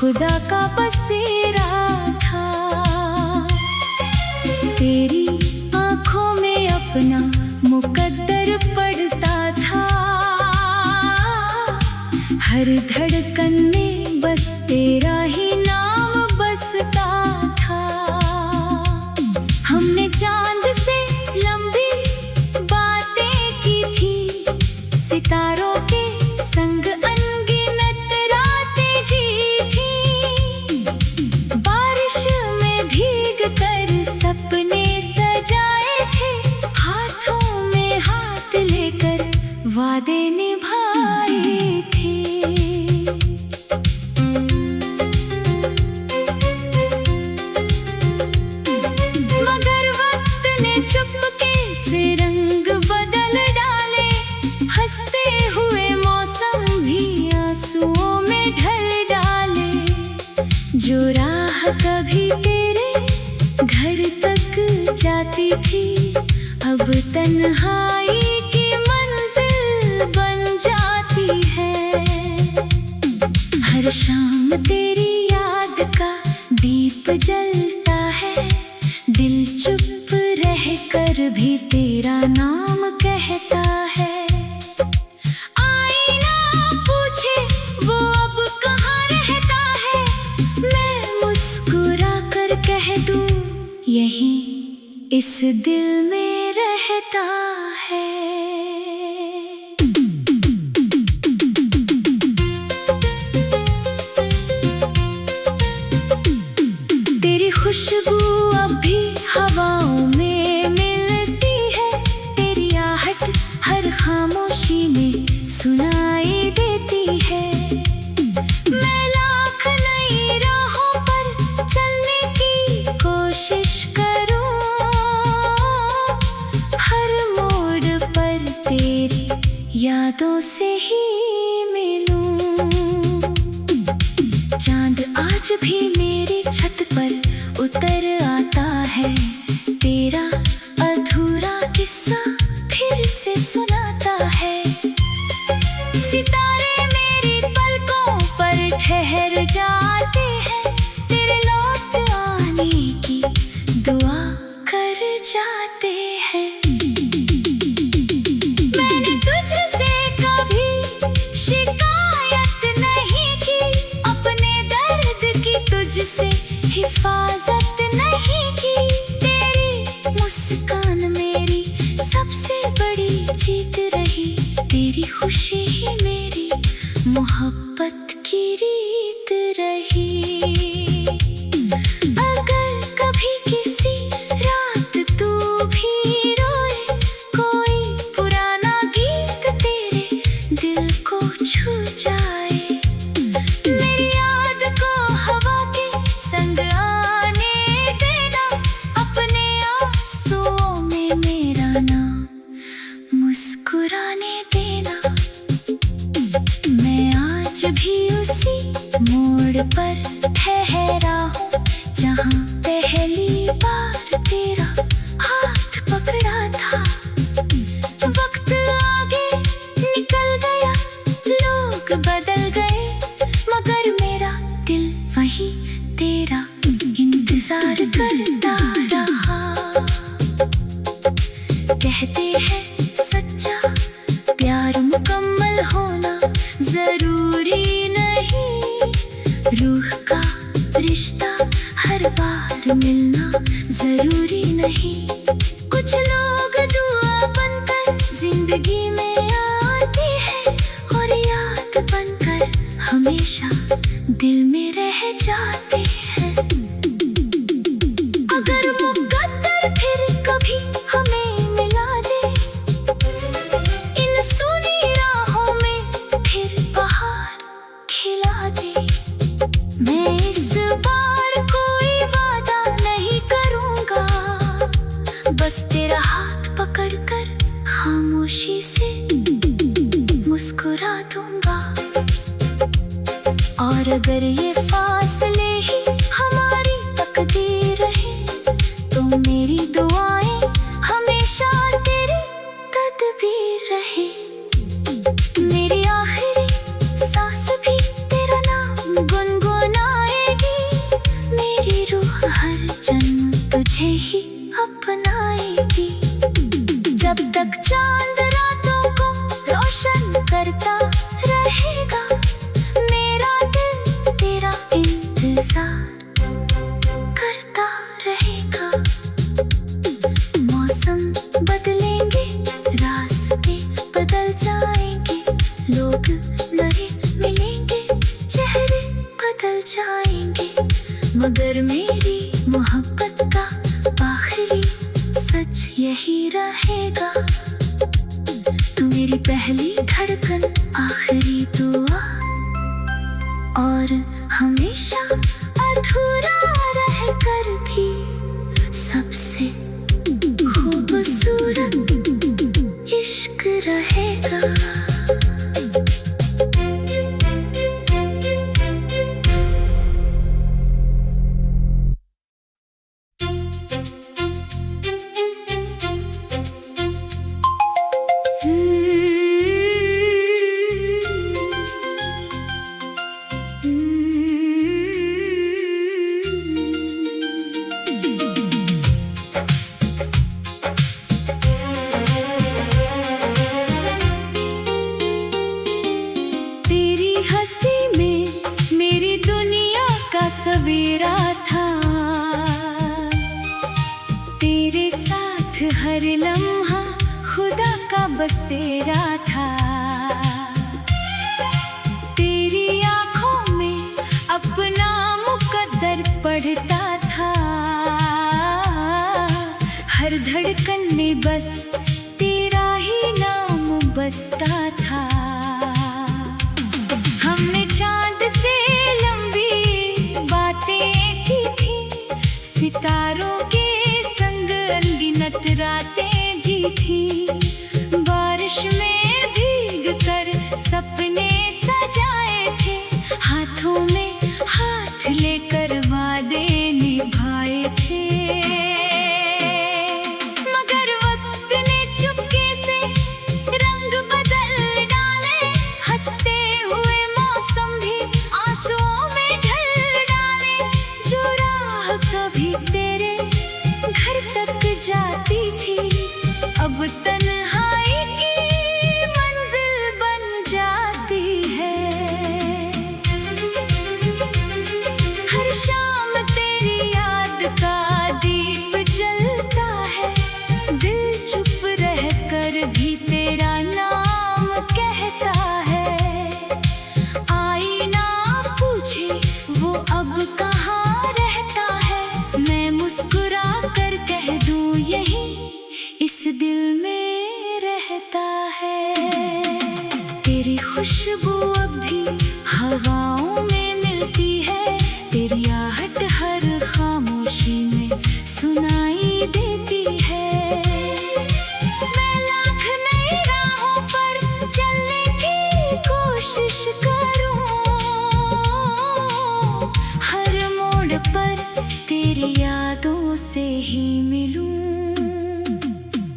खुदा का बसेरा था। तेरी आंखों में अपना मुकद्दर पड़ता था। हर धड़कन में बस तेरा ही नाम बसता था। हमने चांद से लंबी बातें की थी, सितारों के संग अनगिनत रातें जी थी। बारिश में भीग कर सपने सजाए थे, हाथों में हाथ लेकर वादे निभाए थे। मगर वक्त ने चुपके से रंग बदल डाले, हंसते हुए मौसम भी आंसुओं में ढल डाले। जो राह कभी तेरे घर तक जाती थी, अब तन्हाई की मंजिल बन जाती है। हर शाम तेरी याद का दीप जलता है, दिल चुप रह कर भी तेरा नाम कहता है। आईना पूछे वो अब कहाँ रहता है, मैं मुस्कुरा कर कह दूं यहीं इस दिल में रहता है। तेरी खुशबू अब भी हवाओं में मिलती है, तेरी आहट हर खामोशी में सुनाई देती है। मैं लाख नई राहों पर चलने की कोशिश करूं, हर मोड़ पर तेरी यादों से ही मिलूं। चांद आज भी मेरी छत पर उतर आता है, तेरा अधूरा किस्सा फिर से सुनाता है। सितारे मेरी पलकों पर ठहर जाते हैं, तेरे लौट आने की दुआ कर जाते हैं। मैंने तुझसे कभी शिकायत नहीं की, अपने दर्द की तुझसे हिफाजत नहीं की। तेरी मुस्कान मेरी सबसे बड़ी जीत रही, तेरी खुशी ही मेरी मोहब्बत की रीत रही। अगर कभी किसी रात तू भी रोए, कोई पुराना गीत तेरे दिल को छू जाए, मेरी याद को हवा के संग आने देना, अपने आंसुओं में मेरा नाम मुस्कुराने देना। मैं आज भी उसी मोड़ पर ठहरा हूँ, जहाँ पहली बार तेरा हाथ पकड़ा था। वक्त आगे निकल गया, लोग बदल गए, मगर मेरा दिल वही तेरा इंतजार करता रहा। कहते हैं सच्चा प्यार मुकम्मल होना जरूरी नहीं, रूह का रिश्ता हर बार मिलना जरूरी नहीं। कुछ लोग दुआ बनकर जिंदगी में आते हैं, और याद बनकर हमेशा दिल में रह जाते हैं। अगर मुकद्दर फिर कभी हमें मिला दे, इन सूनी राहों में फिर बहार खिला दे, मैं इस बार कोई वादा नहीं करूंगा, बस तेरा हाथ पकड़कर खामोशी से मुस्कुरा दूंगा। और अगर ये फासले ही हमारी तकदीर है, तो मेरी दुआएं हमेशा तेरी तदबीर रहे। मेरी आखिरी सांस भी तेरा नाम गुनगुना तक चांद रातों को रोशन करता रहेगा। मेरा दिल तेरा इंतजार करता रहेगा। मौसम बदलेंगे, रास्ते बदल जाएंगे, लोग नए मिलेंगे, चेहरे बदल जाएंगे, मगर मेरी मोहब्बत का आखिरी सच यही रहेगा। तू मेरी पहली धड़कन, आखिरी दुआ और हमेशा अधूरा रहकर भी सबसे खूबसूरत इश्क रहेगा। सवेरा था तेरे साथ, हर लम्हा खुदा का बसेरा था। तेरी आंखों में अपना मुकद्दर पढ़ता था, हर धड़कन में बस तेरा ही नाम बसता था। हमने चांद से की थी, सितारों के संग अनगिनत रातें जी थी, बारिश में भीग कर सपने सजाए थे, हाथों में हाथ लेकर वादे निभाए थे। मगर वक्त ने चुपके से रंग बदल डाले, हंसते हुए मौसम भी आंसुओं में ढल डाले। जो राह कभी तेरे घर तक जाती थी, अब तन्हाई की मंजिल बन जाती है। हर शाम तेरी याद का दीप जलता है, दिल चुप रहकर भी तेरा नाम कहता है। आईना पूछे वो अब कहाँ रहता है, मैं मुस्कुरा कर कह दूं यही इस दिल में रहता है। तेरी खुशबू अब भी हवाओं में मिलती है, तेरी आहट हर खामोशी में सुनाई देती है। मैं लाख नई राहों पर चलने की कोशिश करूं, हर मोड़ पर तेरी यादों से ही मिलूं।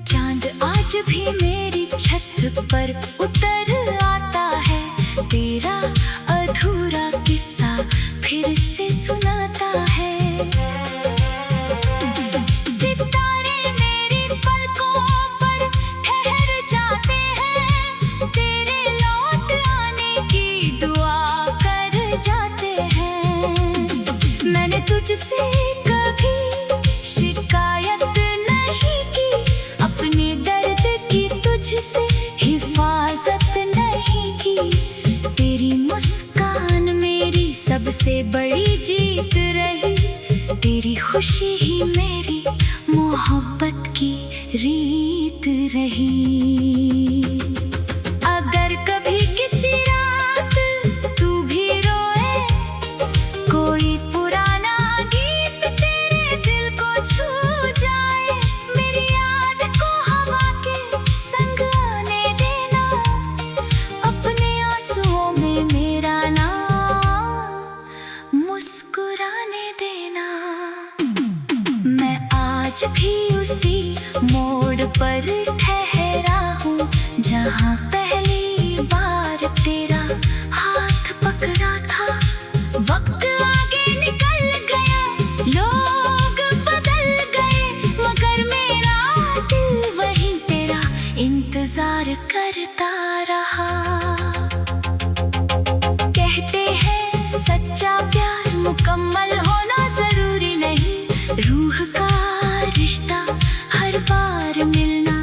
चांद आज भी मेरी छत पर उतर आता है, तेरा अधूरा किस्सा फिर से सुनाता है। सितारे मेरी पलकों पर ठहर जाते हैं, तेरे लौट आने की दुआ कर जाते हैं। मैंने तुझसे कभी शिकायत नहीं की, अपने दर्द की तुझसे हिफाजत नहीं की। तेरी मुस्कान मेरी सबसे बड़ी जीत रही, तेरी खुशी ही मेरी मोहब्बत की रीत रही। अगर कभी किसी रात तू भी रोए, कोई पुराना गीत तेरे दिल को छू जाए, मेरी याद को हवा के संग आने देना, अपने आंसुओं में मेरा नाम मुस्कुराने देना। मैं आज भी उसी मोड़ पर ठहरा हूँ, जहाँ पहली बार तेरा हाथ पकड़ा था। वक्त आगे निकल गया, लोग बदल गए, मगर मेरा दिल वहीं तेरा इंतजार करता रहा। कहते हैं सच्चा प्यार मुकम्मल होना जरूरी नहीं, रूह का रिश्ता हर बार मिलना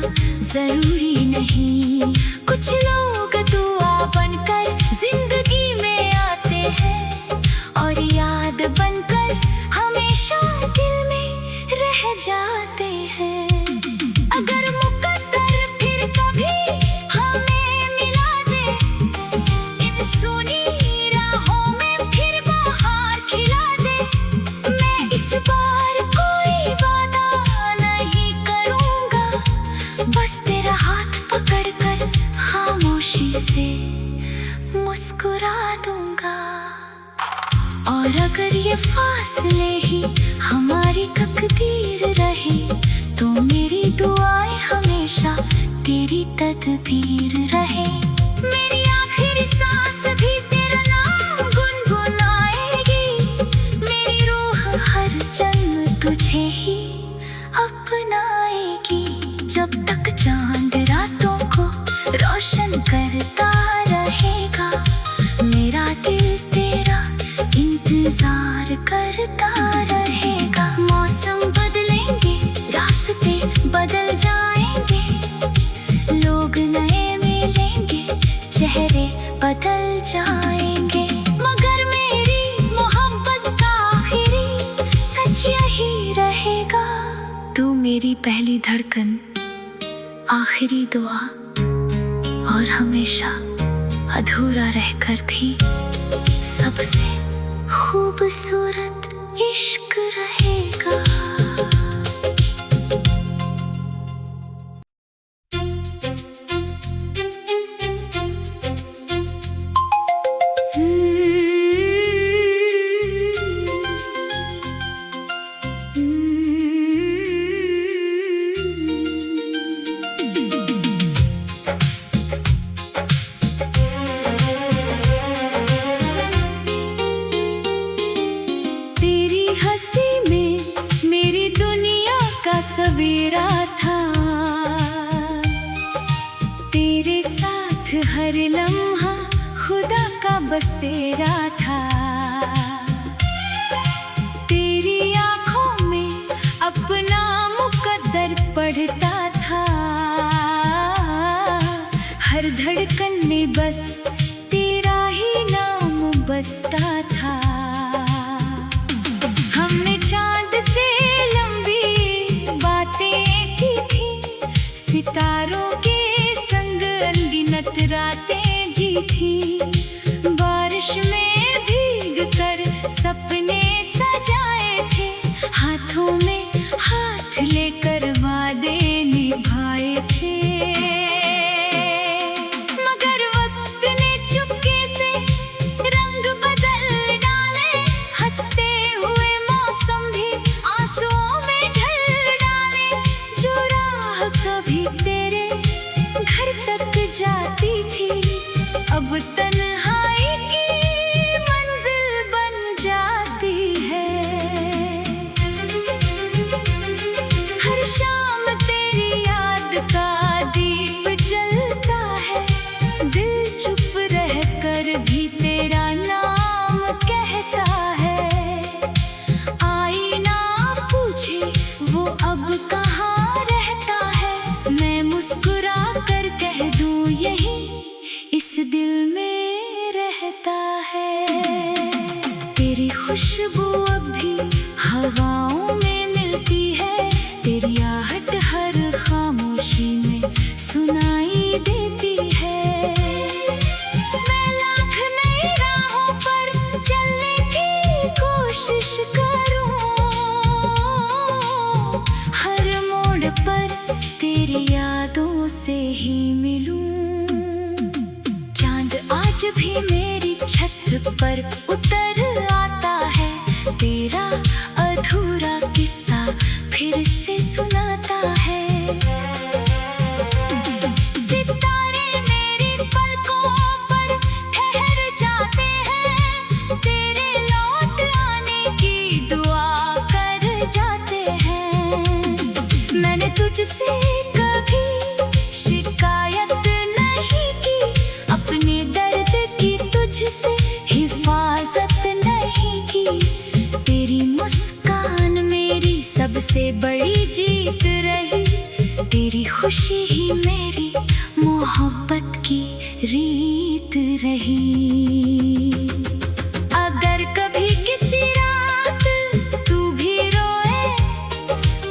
जरूरी नहीं। कुछ लोग दुआ बनकर जिंदगी में आते हैं और याद बनकर हमेशा दिल में रह जाते हैं। अगर मुकद्दर फिर कभी हमें मिला दे, इन सुनी राहों में फिर बहार खिला दे, मैं इस बार कोई वादा नहीं करूँगा, बस तेरा हाथ पकड़कर खामोशी से मुस्कुरा दूँगा। और अगर ये फासले ही हमारी तकदीर रहे, तो मेरी दुआएं हमेशा तेरी तदबीर रहे। मेरी आखिरी सांस भी तेरा नाम गुनगुनाएगी, मेरी रूह हर जन्म तुझे ही अपनाएगी। जब तक चांद रातों को रोशन करता रहेगा, मेरा दिल तेरा इंतजार करता रहेगा। मौसम बदलेंगे, रास्ते बदल जाएंगे, लोग नए मिलेंगे, चेहरे बदल जाएंगे, मगर मेरी मोहब्बत का आखिरी सच यही रहेगा। तू मेरी पहली धड़कन, आखिरी दुआ और हमेशा अधूरा रहकर भी सबसे खूबसूरत इश्क रहेगा। सवेरा था, तेरे साथ हर लम्हा खुदा का बसेरा था। तेरी आँखों में अपना मुकद्दर पढ़ता था, हर धड़कन में बस तेरा ही नाम बसता था। हमने चांद से की थी, सितारों के संग अनगिनत रातें जी थी, बारिश में भीग कर सपने सजाए थे, हाथों में हाथ लेकर वादे निभाए थे। मगर वक्त ने चुपके से रंग बदल डाले, हंसते हुए मौसम भी आंसुओं में ढल डाले। जो राह कभी तेरे घर तक जाती थी, अब तन्हाई की मंजिल बन जाती है। हर शाम तेरी याद का दीप जलता है, दिल चुप रह कर भी तेरा नाम कहता है। आईना पूछे वो अब कहाँ रहता है, मैं मुस्कुरा कर कह दूँ यही इस दिल में रहता है। तेरी खुशबू अब भी हवाओं में मिलती है, तेरी आहट हर खामोशी में सुनाई देती है। मैं लाख नई राहों पर चलने की कोशिश करूं, हर मोड़ पर तेरी यादों से ही मिलूं। चांद आज भी मेरी छत पर उतर आता है, तेरा अधूरा किस्सा फिर से सुनाता है। सितारे मेरी पलकों पर ठहर जाते हैं, तेरे लौट आने की दुआ कर जाते हैं। मैंने तुझसे कभी शिकायत खुशी ही मेरी मोहब्बत की रीत रही। अगर कभी किसी रात तू भी रोए,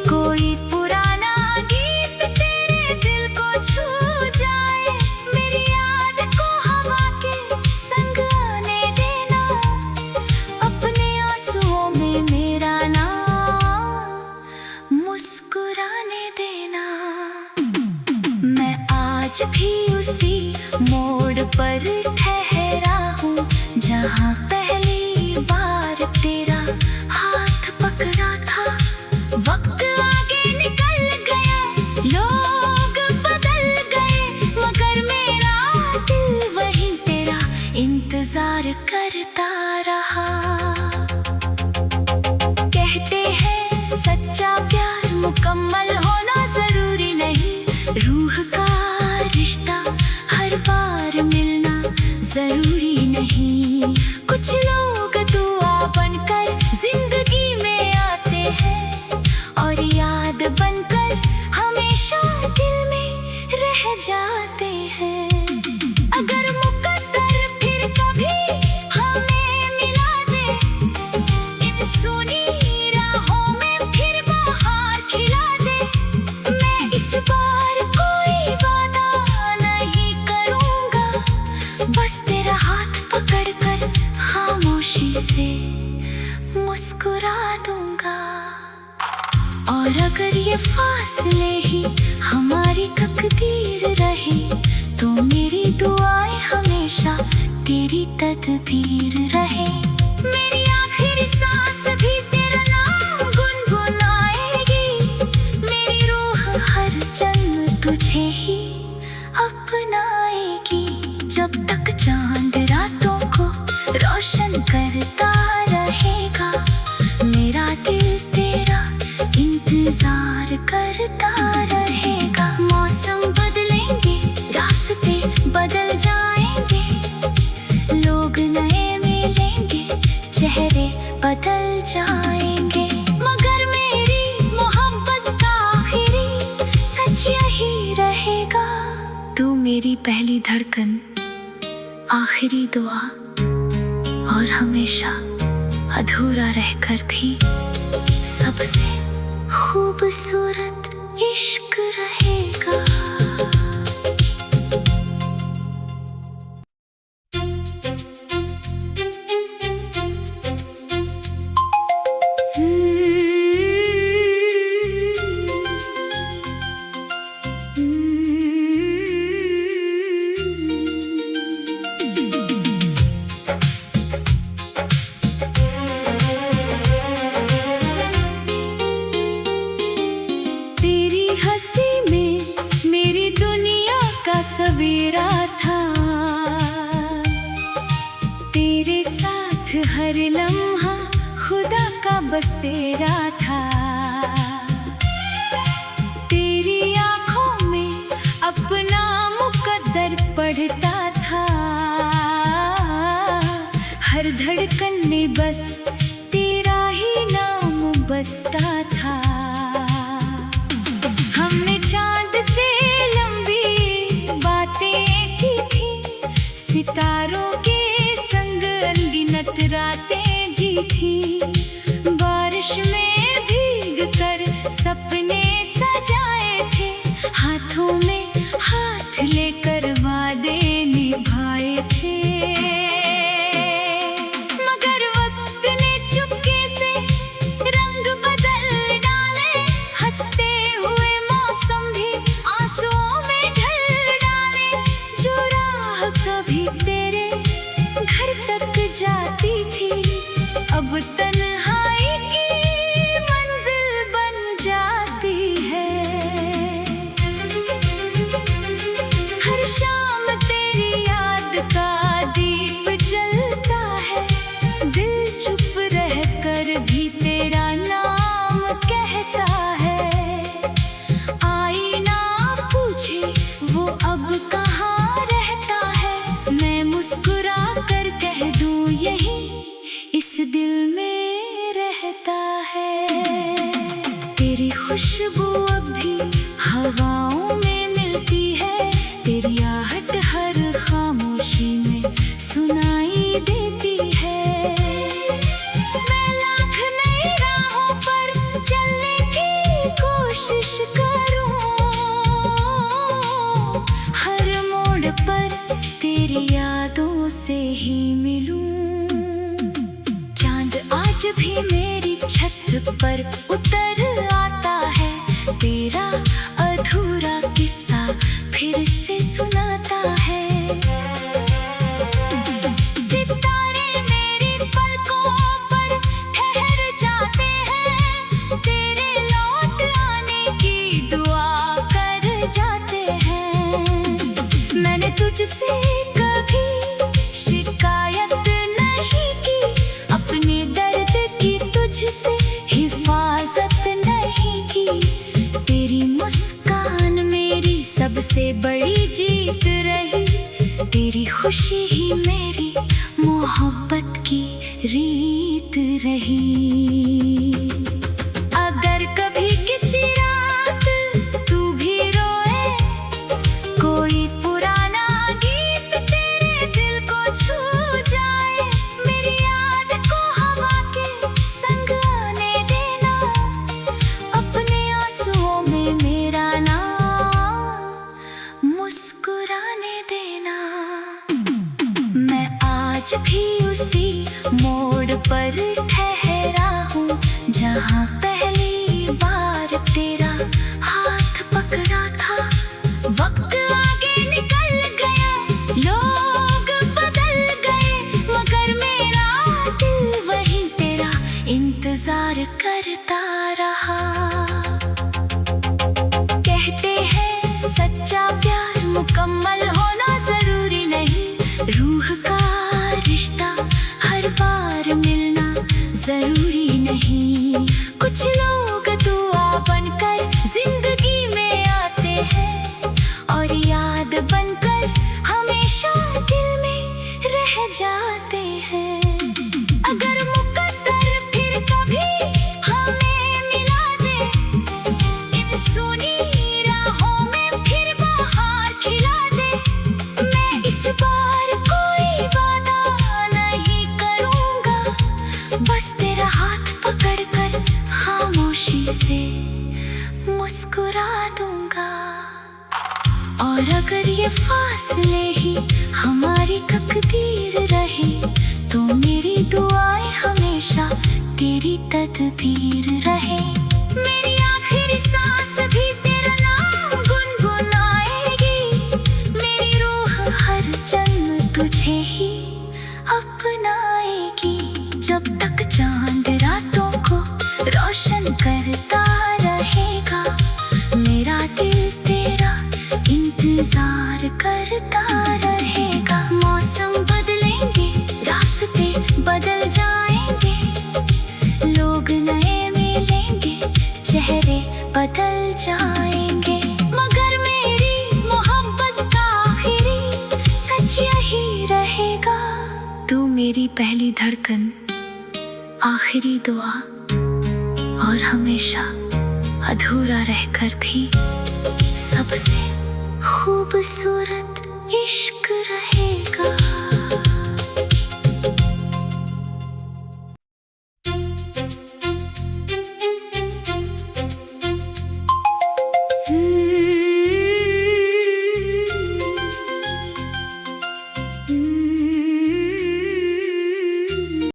कोई पुराना गीत तेरे दिल को छू जाए, मेरी याद को हवा के संग आने देना, अपने आंसुओं में मेरा नाम मुस्कुराने देना। मैं आज भी उसी मोड़ पर ठहरा हूँ जहाँ पहली बार तेरा हाथ पकड़ा था। वक्त आगे निकल गया, लोग बदल गए, मगर मेरा दिल वहीं तेरा इंतजार करता रहा। कहते हैं सच्चा प्यार मुकम्मल होना जरूरी नहीं, रूह का रिश्ता हर बार मिलना जरूरी नहीं। कुछ लोग दुआ बनकर जिंदगी में आते हैं और याद बनकर हमेशा दिल में रह जाते हैं। अगर मुकद्दर फिर कभी हमें मिला दे, इन सुनी राहों में फिर बहार खिला दे, मैं इस बार कोई वादा नहीं करूँगा, बस तेरा हाथ पकड़कर खामोशी से मुस्कुरा दूंगा। और अगर ये फासले ही हमारी तकदीर रहे, तो मेरी दुआएं हमेशा तेरी तदबीर रहे। मेरी आखिरी सांस भी तेरा नाम गुनगुनाएगी, मेरी रूह हर जन्म तुझे ही अपनाएगी। जब तक चांद रातों को रोशन करता रहेगा, मेरा दिल तेरा इंतजार करता रहेगा। मौसम बदलेंगे, रास्ते बदल जाएंगे, लोग नए मिलेंगे, चेहरे बदल जाएंगे, मगर मेरी मोहब्बत का आखिरी सच यही रहेगा। तू मेरी पहली धड़कन, आखिरी दुआ और हमेशा अधूरा रहकर भी सबसे खूबसूरत इश्क रहेगा। सवेरा था, तेरे साथ हर लम्हा खुदा का बसेरा था। तेरी आँखों में अपना मुकद्दर पढ़ता था, हर धड़कन में बस तेरा ही नाम बसता था। हमने चांद से की थी, सितारों के संग अनगिनत रातें जी थी, बारिश में भीग कर सपने सजाए थे, हाथों में हाथ लेकर वादे निभाए थे। मगर वक्त ने चुपके से रंग बदल डाले, हंसते हुए मौसम भी आंसुओं में ढल डाले। जो राह कभी तेरे घर तक जाती थी, अब तन्हाई की मंजिल बन जाती है। हर शाम तेरी याद का दीप जलता है, दिल चुप रह कर भी तेरा नाम कहता है। आईना पूछे वो अब कहाँ रहता है, मैं मुस्कुरा कर कह दूँ यही इस दिल में रहता है। तेरी खुशबू अब भी हवाओं में तेरी यादों से ही मिलूं। चांद आज भी मेरी छत पर उतर आता है, तेरा अधूरा किस्सा फिर से सुनाता है। सितारे मेरी पलकों पर ठहर जाते हैं, तेरे लौट आने की दुआ कर जाते हैं। मैंने तुझसे कभी शिकायत नहीं की, अपने दर्द की तुझसे हिफाजत नहीं की। तेरी मुस्कान मेरी सबसे बड़ी जीत रही, तेरी खुशी ही मेरी मोहब्बत की रीत रही। अगर कभी किसी रात तू भी रोए, कोई पुराना गीत तेरे दिल को छू जाए, मेरी याद को हवा के संग आने देना, अपने आंसुओं में मेरा नाम मुस्कुराने देना। मैं आज भी उसी मोड़ पर ठहरा हूँ, जहाँ पहली बार तेरा हाथ पकड़ा था। वक्त आगे निकल गया, लोग बदल गए, मगर मेरा दिल वही तेरा इंतजार करता रहा। कहते हैं सच्चा प्यार मुकम्मल होना जरूरी नहीं, रूह का रिश्ता हर बार मिलना जरूरी नहीं। कुछ लोग दुआ बनकर जिंदगी में आते हैं, और याद बनकर हमेशा दिल में रह जाते हैं। अगर मुकद्दर फिर कभी हमें मिला दे, इन सूनी राहों में फिर बहार खिला दे, मैं इस बार कोई वादा नहीं करूँगा, बस तेरा हाथ पकड़कर खामोशी से मुस्कुरा दूंगा। और अगर ये फासले ही हमारी तकदीर रहे, तो मेरी दुआएं हमेशा तेरी तदबीर रहे। मेरी आखिरी सांस भी तेरा नाम गुनगुनाएगी, मेरी रूह हर जन्म तुझे ही अपनाएगी। जब तक चांद रातों को रोशन करता रहेगा, मेरा दिल तेरा इंतजार करता रहेगा। मौसम बदलेंगे, रास्ते बदल जाएंगे, लोग नए मिलेंगे, चेहरे बदल जाएंगे, मगर मेरी मोहब्बत का आखिरी सच यही रहेगा। तू मेरी पहली धड़कन, आखिरी दुआ, और हमेशा अधूरा रहकर भी सबसे खूबसूरत इश्क रहेगा।